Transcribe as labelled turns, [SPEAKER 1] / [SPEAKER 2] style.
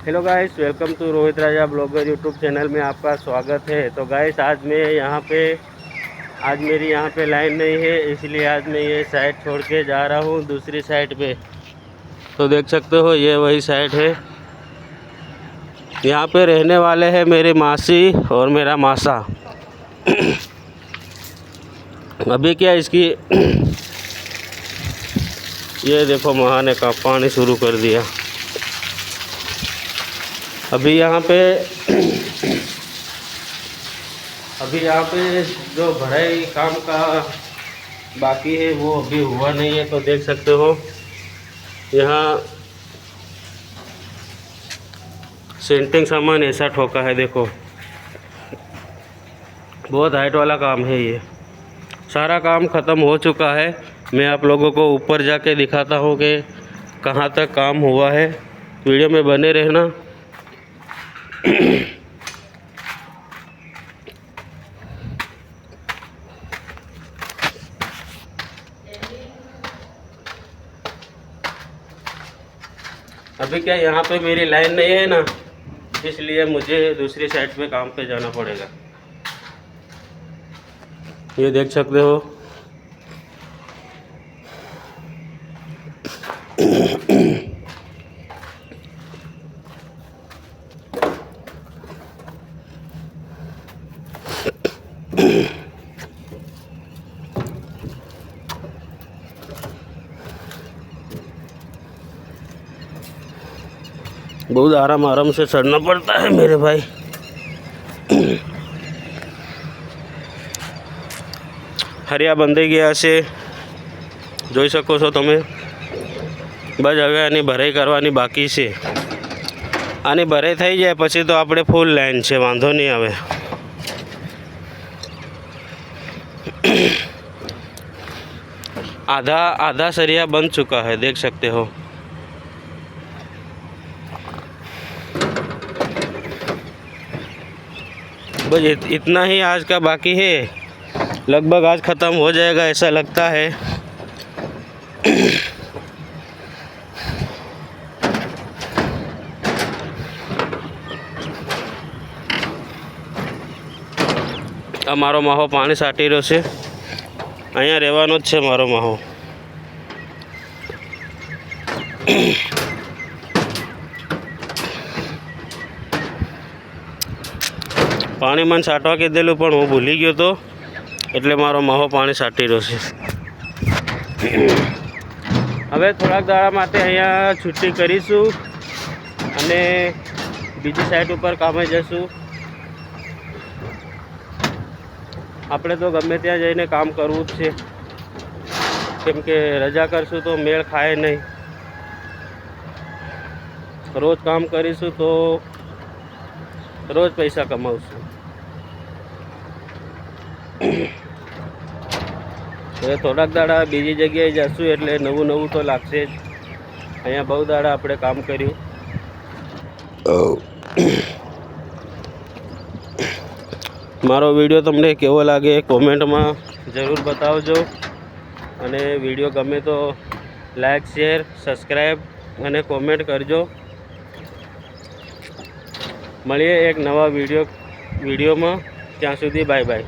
[SPEAKER 1] Hello guys, welcome to Rohit Raja blogger YouTube channel में आपका स्वागत है। तो गाइस आज मेरी यहाँ पे लाइन नहीं है, इसलिए आज मैं ये साइड छोड़ के जा रहा हूँ दूसरी साइड पे। तो देख सकते हो ये वही साइड है। यहाँ पे रहने वाले हैं मेरी मासी और मेरा मासा। अभी क्या इसकी ये देखो माँ ने का पानी शुरू कर दिया। अभी यहाँ पे जो भराई काम का बाकी है वो अभी हुआ नहीं है। तो देख सकते हो यहाँ सेंटिंग सामान ऐसा ठोका है, देखो बहुत हाइट वाला काम है। ये सारा काम ख़त्म हो चुका है। मैं आप लोगों को ऊपर जाके दिखाता हूँ कि कहाँ तक काम हुआ है। वीडियो में बने रहना। अभी क्या यहाँ पे मेरी लाइन नहीं है ना, इसलिए मुझे दूसरी साइड पे काम पे जाना पड़ेगा। ये देख सकते हो बहुत आराम से चढ़ना पड़ता है मेरे भाई। हरिया बंदे गया से જોઈ શકો છો તમે। બસ હવે આની ભરાઈ કરવાની બાકી છે। આની ભરાઈ થઈ જાય પછી તો આપણે ફૂલ લાઈન છે, વાંધો નહીં આવે। आधा सरिया बन चुका है, देख सकते हो। बस इतना ही आज का बाकी है। लगभग आज ख़त्म हो जाएगा ऐसा लगता है। आ मारो माहो पानी साटी रह्यो छे। अहींया रहेवानो ज छे मारो माहो। पानी मन साटवा कीधेलुं पण हूँ भूली गयो तो, एटले मारो माहो पानी साटी रह्यो छे। हवे थोड़ाक दाड़ा माटे अहींया छुट्टी करीशुं अने बीजी साइड पर कामे जशुं। આપણે તો ગમે ત્યાં જઈને કામ કરવું જ છે, કેમ કે રજા કરશું તો મેળ ખાય નહીં। રોજ કામ કરીશું તો રોજ પૈસા કમાવશું। હવે થોડાક દાડા બીજી જગ્યાએ જશું એટલે નવું નવું તો લાગશે જ। અહીંયા બહુ દાડા આપણે કામ કર્યું। मारो वीडियो तमने केवो लागे कॉमेंट में जरूर बतावजो। अने वीडियो गमे तो लाइक शेर सब्सक्राइब अने कॉमेंट करजो। मळीए एक नवा वीडियो में। त्यां सुधी बाय बाय।